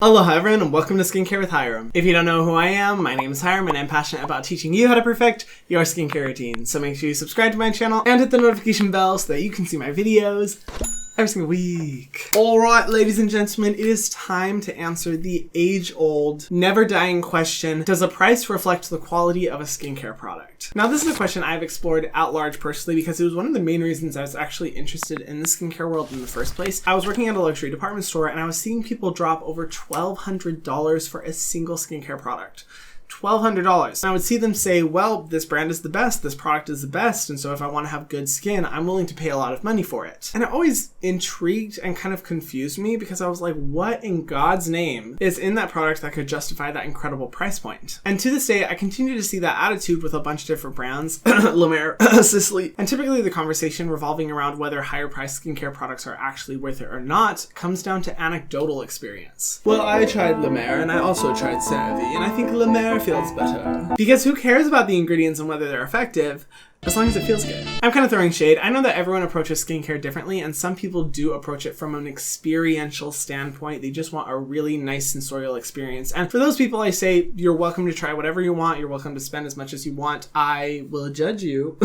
Aloha everyone and welcome to Skincare with Hyram. If you don't know who I am, my name is Hyram and I'm passionate about teaching you how to perfect your skincare routine. So make sure you subscribe to my channel and hit the notification bell so that you can see my videos every single week. Alright, ladies and gentlemen, it is time to answer the age-old, never-dying question, does the price reflect the quality of a skincare product? Now, this is a question I've explored at large personally because it was one of the main reasons I was actually interested in the skincare world in the first place. I was working at a luxury department store and I was seeing people drop over $1,200 for a single skincare product. $1,200. And I would see them say, well, this brand is the best, this product is the best, and so if I want to have good skin, I'm willing to pay a lot of money for it. And it always intrigued and kind of confused me because I was like, what in God's name is in that product that could justify that incredible price point? And to this day, I continue to see that attitude with a bunch of different brands, La Mer, Sisley, and typically the conversation revolving around whether higher priced skincare products are actually worth it or not comes down to anecdotal experience. Well, I tried La Mer and I also tried CeraVe, and I think La Mer feels better. Because who cares about the ingredients and whether they're effective, as long as it feels good. I'm kind of throwing shade. I know that everyone approaches skincare differently, and some people do approach it from an experiential standpoint. They just want a really nice sensorial experience. And for those people, I say, you're welcome to try whatever you want. You're welcome to spend as much as you want. I will judge you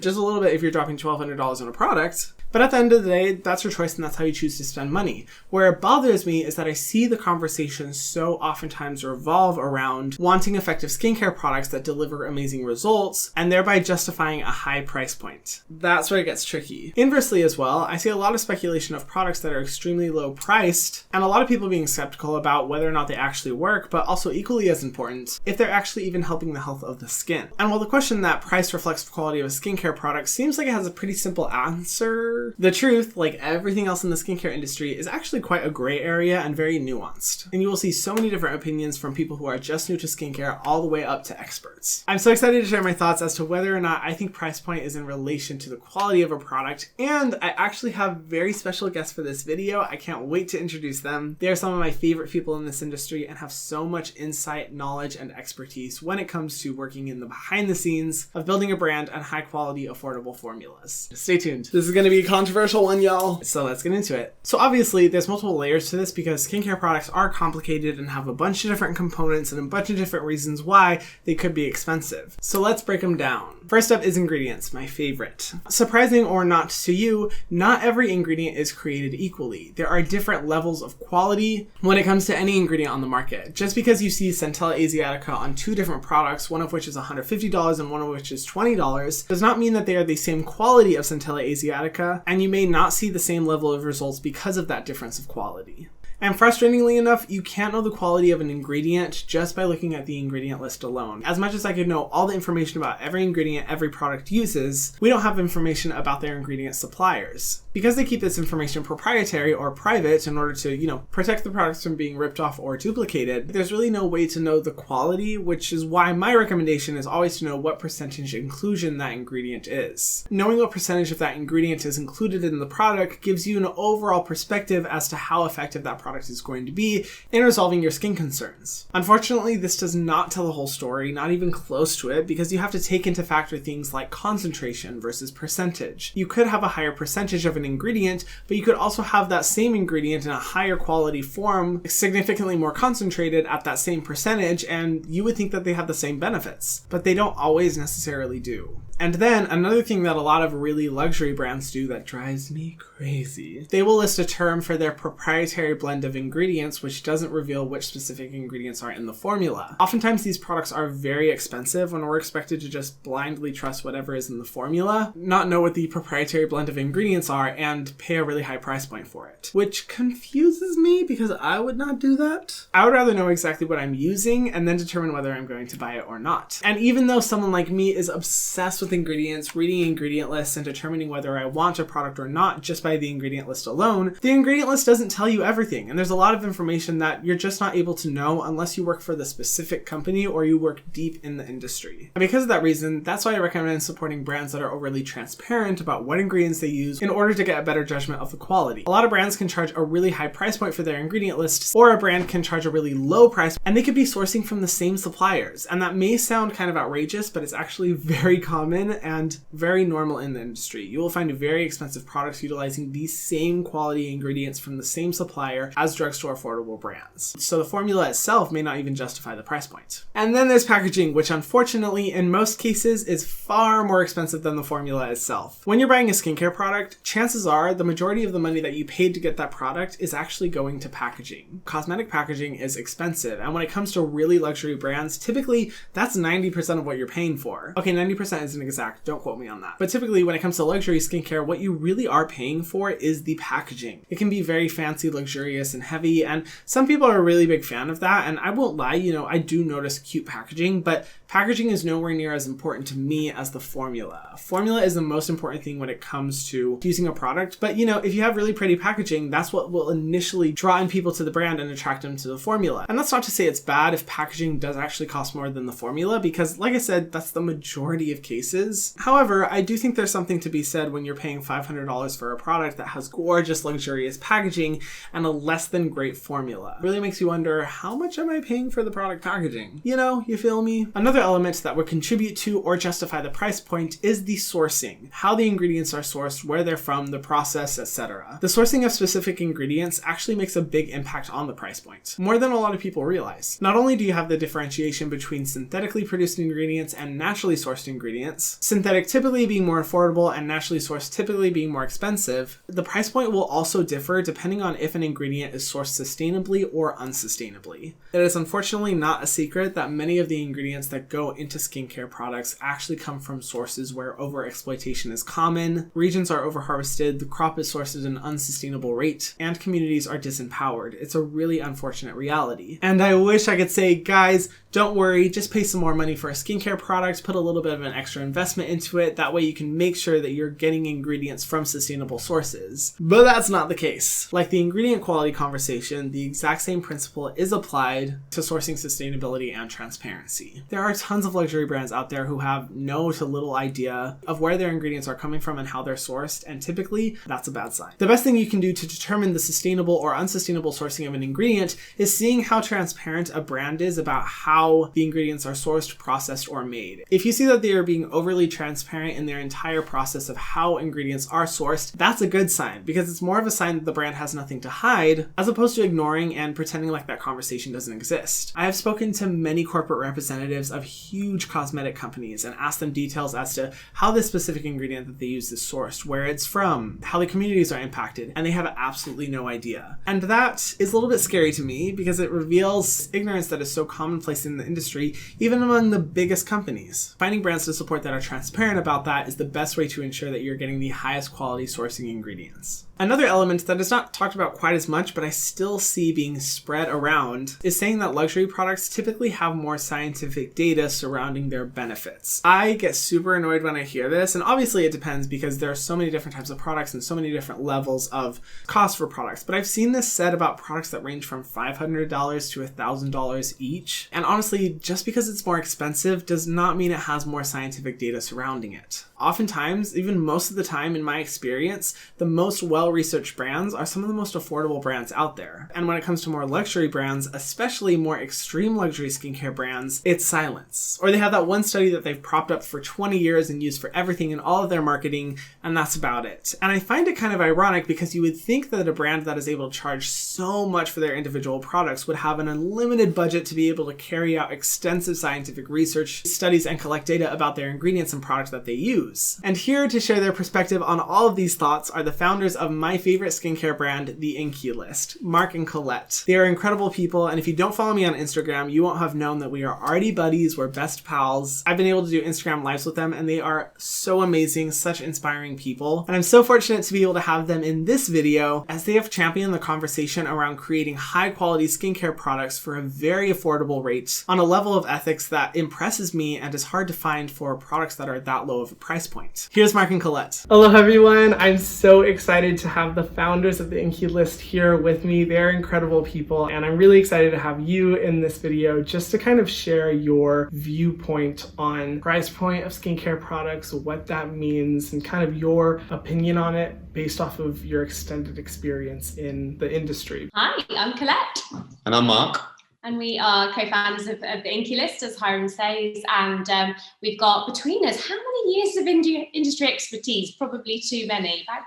just a little bit if you're dropping $1,200 on a product. But at the end of the day, that's your choice and that's how you choose to spend money. Where it bothers me is that I see the conversation so oftentimes revolve around wanting effective skincare products that deliver amazing results and thereby justifying a high price point. That's where it gets tricky. Inversely as well, I see a lot of speculation of products that are extremely low priced and a lot of people being skeptical about whether or not they actually work, but also equally as important, if they're actually even helping the health of the skin. And while the question that price reflects the quality of a skincare product seems like it has a pretty simple answer, the truth, like everything else in the skincare industry, is actually quite a gray area and very nuanced. And you will see so many different opinions from people who are just new to skincare all the way up to experts. I'm so excited to share my thoughts as to whether or not I think price point is in relation to the quality of a product, and I actually have very special guests for this video. I can't wait to introduce them. They are some of my favorite people in this industry and have so much insight, knowledge, and expertise when it comes to working in the behind the scenes of building a brand and high quality, affordable formulas. Stay tuned. This is going to be a controversial one, y'all. So let's get into it. So obviously there's multiple layers to this because skincare products are complicated and have a bunch of different components and a bunch of different reasons why they could be expensive. So let's break them down. First up is ingredients, my favorite. Surprising or not to you, not every ingredient is created equally. There are different levels of quality when it comes to any ingredient on the market. Just because you see Centella Asiatica on two different products, one of which is $150 and one of which is $20, does not mean that they are the same quality of Centella Asiatica, and you may not see the same level of results because of that difference of quality. And frustratingly enough, you can't know the quality of an ingredient just by looking at the ingredient list alone. As much as I could know all the information about every ingredient every product uses, we don't have information about their ingredient suppliers. Because they keep this information proprietary or private in order to, protect the products from being ripped off or duplicated, there's really no way to know the quality, which is why my recommendation is always to know what percentage inclusion that ingredient is. Knowing what percentage of that ingredient is included in the product gives you an overall perspective as to how effective that product is going to be in resolving your skin concerns. Unfortunately, this does not tell the whole story, not even close to it, because you have to take into factor things like concentration versus percentage. You could have a higher percentage of an ingredient, but you could also have that same ingredient in a higher quality form, significantly more concentrated at that same percentage, and you would think that they have the same benefits, but they don't always necessarily do. And then another thing that a lot of really luxury brands do that drives me crazy, they will list a term for their proprietary blend of ingredients which doesn't reveal which specific ingredients are in the formula. Oftentimes these products are very expensive when we're expected to just blindly trust whatever is in the formula, not know what the proprietary blend of ingredients are, and pay a really high price point for it. Which confuses me because I would not do that. I would rather know exactly what I'm using and then determine whether I'm going to buy it or not. And even though someone like me is obsessed with ingredients, reading ingredient lists, and determining whether I want a product or not just by the ingredient list alone, the ingredient list doesn't tell you everything, and there's a lot of information that you're just not able to know unless you work for the specific company or you work deep in the industry. And because of that reason, that's why I recommend supporting brands that are overly transparent about what ingredients they use in order to get a better judgment of the quality. A lot of brands can charge a really high price point for their ingredient lists, or a brand can charge a really low price, and they could be sourcing from the same suppliers. And that may sound kind of outrageous, but it's actually very common common and very normal in the industry. You will find very expensive products utilizing the same quality ingredients from the same supplier as drugstore affordable brands. So the formula itself may not even justify the price point. And then there's packaging, which unfortunately in most cases is far more expensive than the formula itself. When you're buying a skincare product, chances are the majority of the money that you paid to get that product is actually going to packaging. Cosmetic packaging is expensive, and when it comes to really luxury brands, typically that's 90% of what you're paying for. Okay, 90% isn't exact, don't quote me on that. But typically when it comes to luxury skincare, what you really are paying for is the packaging. It can be very fancy, luxurious, and heavy, and some people are a really big fan of that, and I won't lie, I do notice cute packaging, but packaging is nowhere near as important to me as the formula. Formula is the most important thing when it comes to using a product, but if you have really pretty packaging, that's what will initially draw in people to the brand and attract them to the formula. And that's not to say it's bad if packaging does actually cost more than the formula, because like I said, that's the majority of cases. However, I do think there's something to be said when you're paying $500 for a product that has gorgeous, luxurious packaging and a less than great formula. It really makes you wonder, how much am I paying for the product packaging? You feel me? Another element that would contribute to or justify the price point is the sourcing. How the ingredients are sourced, where they're from, the process, etc. The sourcing of specific ingredients actually makes a big impact on the price point, more than a lot of people realize. Not only do you have the differentiation between synthetically produced ingredients and naturally sourced ingredients, synthetic typically being more affordable and naturally sourced typically being more expensive, the price point will also differ depending on if an ingredient is sourced sustainably or unsustainably. It is unfortunately not a secret that many of the ingredients that go into skincare products actually come from sources where overexploitation is common, regions are overharvested, the crop is sourced at an unsustainable rate, and communities are disempowered. It's a really unfortunate reality. And I wish I could say, guys, don't worry, just pay some more money for a skincare product, put a little bit of an extra investment into it, that way you can make sure that you're getting ingredients from sustainable sources. But that's not the case. Like the ingredient quality conversation, the exact same principle is applied to sourcing sustainability and transparency. There are tons of luxury brands out there who have no to little idea of where their ingredients are coming from and how they're sourced, and typically that's a bad sign. The best thing you can do to determine the sustainable or unsustainable sourcing of an ingredient is seeing how transparent a brand is about how the ingredients are sourced, processed, or made. If you see that they are being overly transparent in their entire process of how ingredients are sourced, that's a good sign, because it's more of a sign that the brand has nothing to hide, as opposed to ignoring and pretending like that conversation doesn't exist. I have spoken to many corporate representatives of huge cosmetic companies and asked them details as to how this specific ingredient that they use is sourced, where it's from, how the communities are impacted, and they have absolutely no idea. And that is a little bit scary to me because it reveals ignorance that is so commonplace in the industry, even among the biggest companies. Finding brands to support that are transparent about that is the best way to ensure that you're getting the highest quality sourcing ingredients. Another element that is not talked about quite as much, but I still see being spread around, is saying that luxury products typically have more scientific data surrounding their benefits. I get super annoyed when I hear this, and obviously it depends because there are so many different types of products and so many different levels of cost for products, but I've seen this said about products that range from $500 to $1,000 each, and honestly, just because it's more expensive does not mean it has more scientific data surrounding it. Oftentimes, even most of the time in my experience, the most well-researched brands are some of the most affordable brands out there. And when it comes to more luxury brands, especially more extreme luxury skincare brands, it's silence. Or they have that one study that they've propped up for 20 years and used for everything in all of their marketing, and that's about it. And I find it kind of ironic because you would think that a brand that is able to charge so much for their individual products would have an unlimited budget to be able to carry out extensive scientific research, studies, and collect data about their ingredients and products that they use. And here to share their perspective on all of these thoughts are the founders of my favorite skincare brand, the Inkey List, Mark and Colette. They are incredible people, and if you don't follow me on Instagram, you won't have known that we are already buddies, we're best pals. I've been able to do Instagram lives with them, and they are so amazing, such inspiring people. And I'm so fortunate to be able to have them in this video, as they have championed the conversation around creating high quality skincare products for a very affordable rate on a level of ethics that impresses me and is hard to find for products that are that low of a price point. Here's Mark and Colette. Hello everyone, I'm so excited to have the founders of the Inkey List here with me. They're incredible people, and I'm really excited to have you in this video just to kind of share your viewpoint on price point of skincare products, what that means, and kind of your opinion on it based off of your extended experience in the industry. Hi, I'm Colette. And I'm Mark. And we are co-founders of the Inkey List, as Hyram says, and we've got between us, how many years of industry expertise? Probably too many, about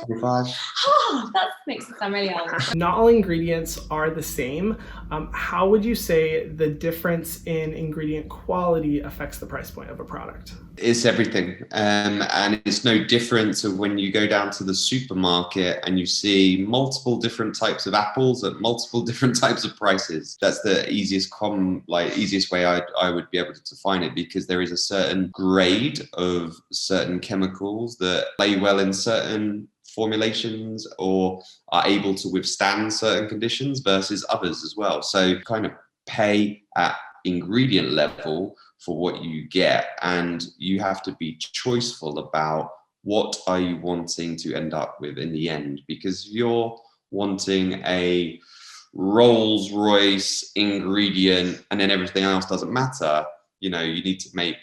25. Oh, that makes it sound really old. Not all ingredients are the same. How would you say the difference in ingredient quality affects the price point of a product? It's everything, and it's no different to when you go down to the supermarket and you see multiple different types of apples at multiple different types of prices. That's the easiest way I would be able to define it, because there is a certain grade of certain chemicals that play well in certain formulations or are able to withstand certain conditions versus others as well. So kind of pay at ingredient level for what you get, and you have to be choiceful about what are you wanting to end up with in the end, because if you're wanting a Rolls Royce ingredient and then everything else doesn't matter, you need to make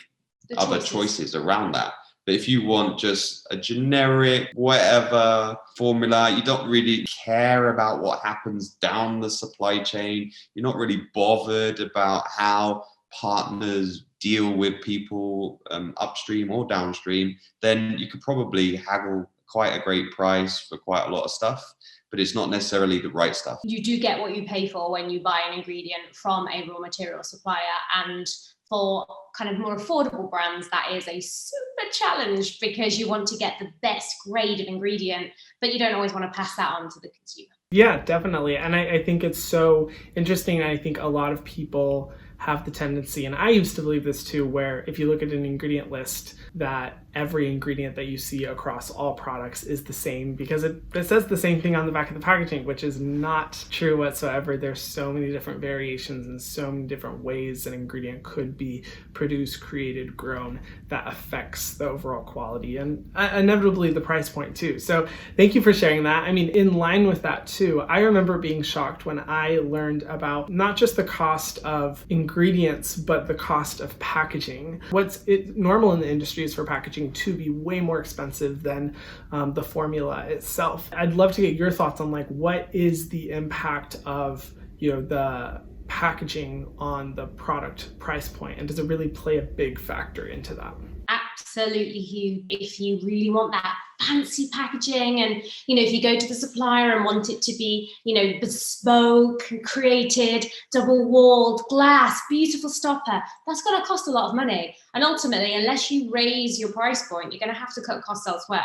other choices around that. But if you want just a generic whatever formula, you don't really care about what happens down the supply chain, you're not really bothered about how partners deal with people upstream or downstream, then you could probably haggle quite a great price for quite a lot of stuff, but it's not necessarily the right stuff. You do get what you pay for when you buy an ingredient from a raw material supplier, and for kind of more affordable brands, that is a super challenge, because you want to get the best grade of ingredient, but you don't always want to pass that on to the consumer. Yeah, definitely. And I think it's so interesting. I think a lot of people have the tendency, and I used to believe this too, where if you look at an ingredient list, that every ingredient that you see across all products is the same, because it says the same thing on the back of the packaging, which is not true whatsoever. There's so many different variations and so many different ways an ingredient could be produced, created, grown, that affects the overall quality and inevitably the price point too. So thank you for sharing that. I mean, in line with that too, I remember being shocked when I learned about not just the cost of ingredients, but the cost of packaging. What's normal in the industry is for packaging to be way more expensive than the formula itself. I'd love to get your thoughts on what is the impact of the packaging on the product price point, and does it really play a big factor into that? Absolutely huge. If you really want that fancy packaging, and if you go to the supplier and want it to be bespoke, created, double walled glass, beautiful stopper, that's going to cost a lot of money, and ultimately, unless you raise your price point, you're going to have to cut costs elsewhere.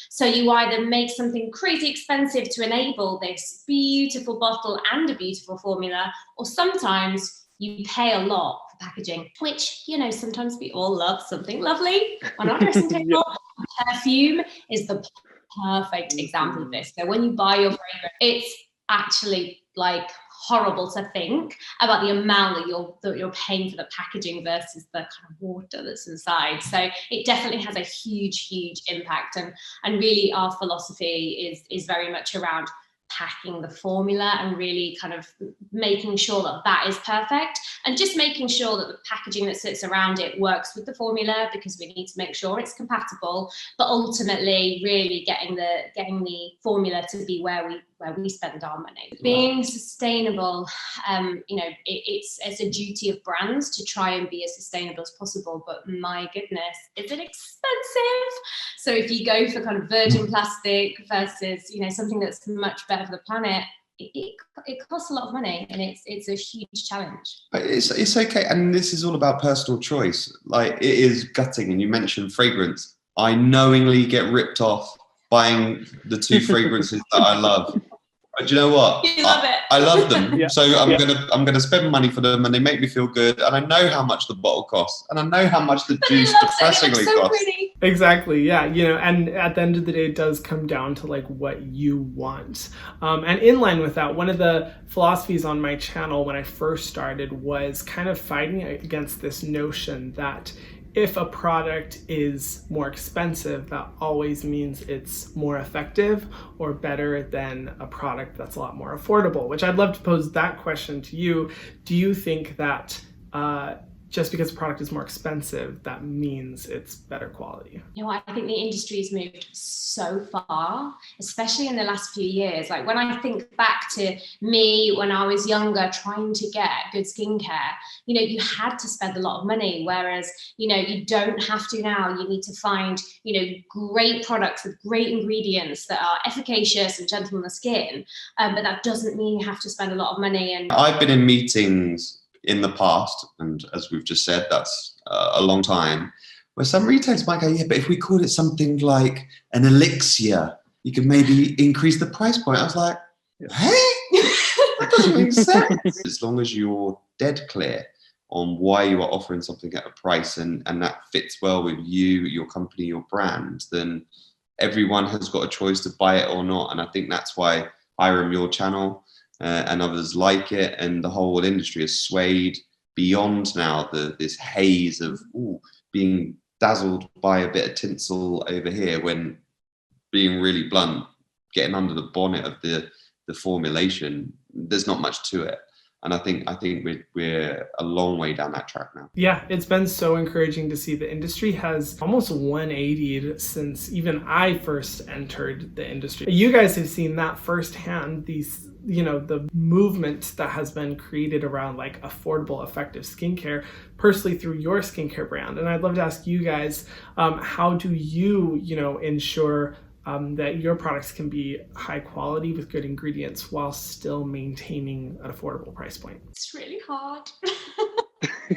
So you either make something crazy expensive to enable this beautiful bottle and a beautiful formula, or sometimes you pay a lot for packaging, which sometimes we all love something lovely on our dressing table. Perfume is the perfect example of this. So when you buy your fragrance, it's actually horrible to think about the amount that you're paying for the packaging versus the kind of water that's inside. So it definitely has a huge impact, and really our philosophy is very much around packing the formula and really kind of making sure that is perfect, and just making sure that the packaging that sits around it works with the formula, because we need to make sure it's compatible, but ultimately really getting the formula to be where we spend our money. Being sustainable, it's a duty of brands to try and be as sustainable as possible, but my goodness, is it expensive? So if you go for kind of virgin plastic versus something that's much better for the planet, it costs a lot of money, and it's a huge challenge. But it's okay, and this is all about personal choice. It is gutting, and you mentioned fragrance. I knowingly get ripped off buying the two fragrances that I love. But you know what? You love it. I love them. Yeah. So I'm gonna spend money for them, and they make me feel good. And I know how much the bottle costs, and I know how much the juice depressingly costs. Pretty. Exactly. Yeah. And at the end of the day, it does come down to what you want. And in line with that, one of the philosophies on my channel when I first started was kind of fighting against this notion that if a product is more expensive, that always means it's more effective or better than a product that's a lot more affordable, which I'd love to pose that question to you. Do you think that just because the product is more expensive, that means it's better quality? You know, I think the industry has moved so far, especially in the last few years. Like when I think back to me when I was younger, trying to get good skincare, you know, you had to spend a lot of money, whereas, you know, you don't have to now. You need to find, you know, great products with great ingredients that are efficacious and gentle on the skin. But that doesn't mean you have to spend a lot of money. And I've been in meetings in the past, and as we've just said, that's a long time, where some retailers might go, yeah, but if we called it something like an elixir, you could maybe increase the price point. I was like, hey, that doesn't make sense. As long as you're dead clear on why you are offering something at a price and that fits well with you, your company, your brand, then everyone has got a choice to buy it or not. And I think that's why Hyram, your channel, and others like it, and the whole industry has swayed beyond now this haze of being dazzled by a bit of tinsel over here, when, being really blunt, getting under the bonnet of the formulation, there's not much to it. And I think we're a long way down that track now. Yeah, it's been so encouraging to see the industry has almost 180'd since even I first entered the industry. You guys have seen that firsthand, these, you know, the movement that has been created around like affordable, effective skincare, personally through your skincare brand. And I'd love to ask you guys, how do you, you know, ensure that your products can be high quality with good ingredients while still maintaining an affordable price point? it's really hard.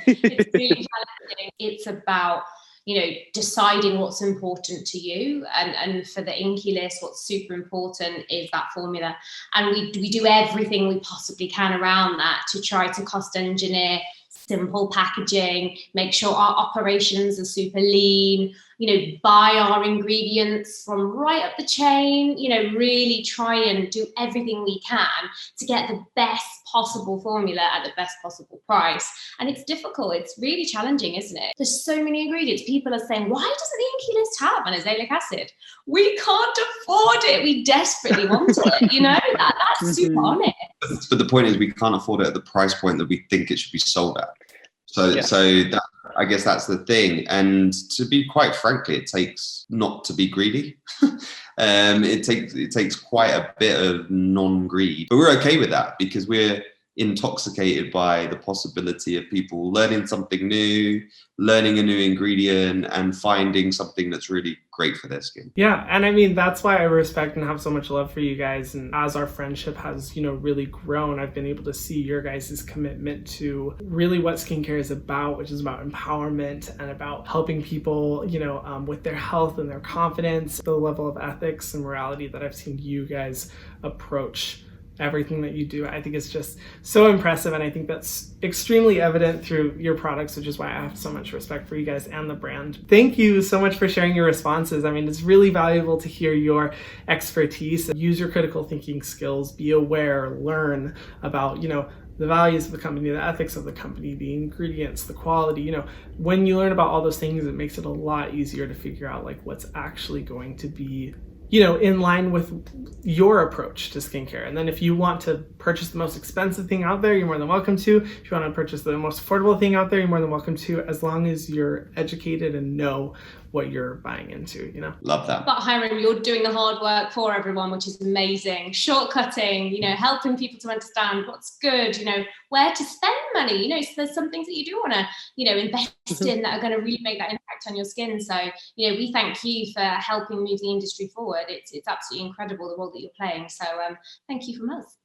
It's really challenging. It's about, you know, deciding what's important to you. And for the Inkey List, what's super important is that formula. And we do everything we possibly can around that to try to cost engineer simple packaging, make sure our operations are super lean, you know, buy our ingredients from right up the chain, you know, really try and do everything we can to get the best possible formula at the best possible price. And it's difficult. It's really challenging, isn't it? There's so many ingredients. People are saying, why doesn't the Inkey List have an azelaic acid? We can't afford it. We desperately want it. You know, that's super honest. But the point is, we can't afford it at the price point that we think it should be sold at. So that, I guess that's the thing. And to be quite frankly, it takes not to be greedy. It takes quite a bit of non-greed, but we're okay with that because we're intoxicated by the possibility of people learning something new, learning a new ingredient, and finding something that's really great for their skin. Yeah, and I mean, that's why I respect and have so much love for you guys. And as our friendship has, you know, really grown, I've been able to see your guys' commitment to really what skincare is about, which is about empowerment and about helping people, you know, with their health and their confidence, the level of ethics and morality that I've seen you guys approach everything that you do. I think it's just so impressive, and I think that's extremely evident through your products, which is why I have so much respect for you guys and the brand. Thank you so much for sharing your responses. I mean, it's really valuable to hear your expertise. Use your critical thinking skills, be aware, learn about, you know, the values of the company, the ethics of the company, the ingredients, the quality. You know, when you learn about all those things, it makes it a lot easier to figure out like what's actually going to be, you know, in line with your approach to skincare. And then if you want to purchase the most expensive thing out there, you're more than welcome to. If you want to purchase the most affordable thing out there, you're more than welcome to, as long as you're educated and know what you're buying into, you know? Love that. But Hyram, you're doing the hard work for everyone, which is amazing. Shortcutting, you know, helping people to understand what's good, you know, where to spend money, you know, so there's some things that you do want to, you know, invest in that are going to really make that impact on your skin. So, you know, we thank you for helping move the industry forward. It's absolutely incredible the role that you're playing. So thank you from us.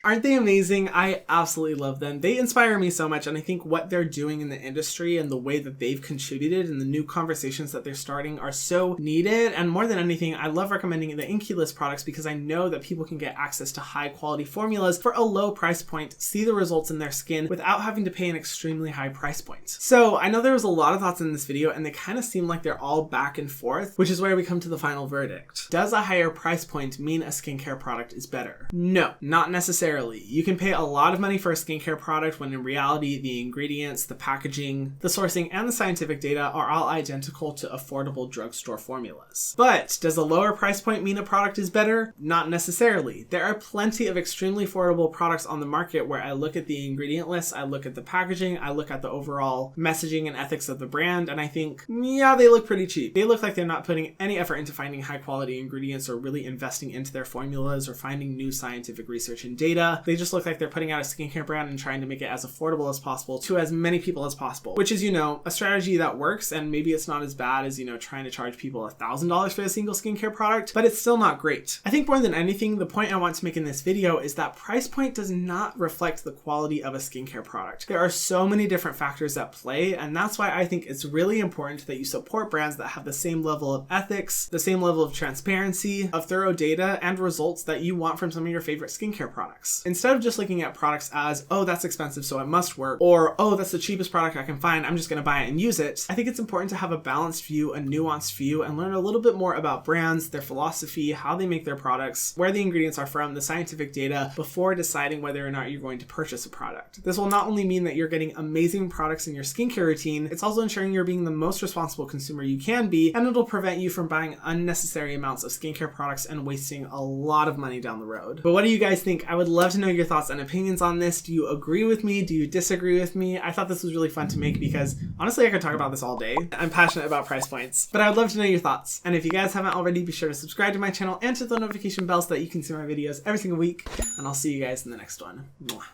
Aren't they amazing? I absolutely love them. They inspire me so much, and I think what they're doing in the industry and the way that they've contributed and the new conversations that they're starting are so needed. And more than anything, I love recommending the Inkey List products because I know that people can get access to high quality formulas for a low price point, see the results in their skin without having to pay an extremely high price point. So I know there was a lot of thoughts in this video, and they kind of seem like they're all back and forth, which is where we come to the final verdict. Does a higher price point mean a skincare product is better? No, not Not necessarily. You can pay a lot of money for a skincare product when in reality the ingredients, the packaging, the sourcing, and the scientific data are all identical to affordable drugstore formulas. But does a lower price point mean a product is better? Not necessarily. There are plenty of extremely affordable products on the market where I look at the ingredient list, I look at the packaging, I look at the overall messaging and ethics of the brand, and I think, yeah, they look pretty cheap. They look like they're not putting any effort into finding high quality ingredients or really investing into their formulas or finding new scientific research and data. They just look like they're putting out a skincare brand and trying to make it as affordable as possible to as many people as possible, which is, a strategy that works, and maybe it's not as bad as, trying to charge people $1,000 for a single skincare product, but it's still not great. I think more than anything, the point I want to make in this video is that price point does not reflect the quality of a skincare product. There are so many different factors at play, and that's why I think it's really important that you support brands that have the same level of ethics, the same level of transparency, of thorough data, and results that you want from some of your favorite skincare products. Instead of just looking at products as, oh, that's expensive, so it must work, or, oh, that's the cheapest product I can find, I'm just going to buy it and use it, I think it's important to have a balanced view, a nuanced view, and learn a little bit more about brands, their philosophy, how they make their products, where the ingredients are from, the scientific data, before deciding whether or not you're going to purchase a product. This will not only mean that you're getting amazing products in your skincare routine, it's also ensuring you're being the most responsible consumer you can be, and it'll prevent you from buying unnecessary amounts of skincare products and wasting a lot of money down the road. But what do you guys think? I would love to know your thoughts and opinions on this. Do you agree with me? Do you disagree with me? I thought this was really fun to make because honestly I could talk about this all day. I'm passionate about price points, but I would love to know your thoughts. And if you guys haven't already, be sure to subscribe to my channel and hit the notification bell so that you can see my videos every single week. And I'll see you guys in the next one. Mwah.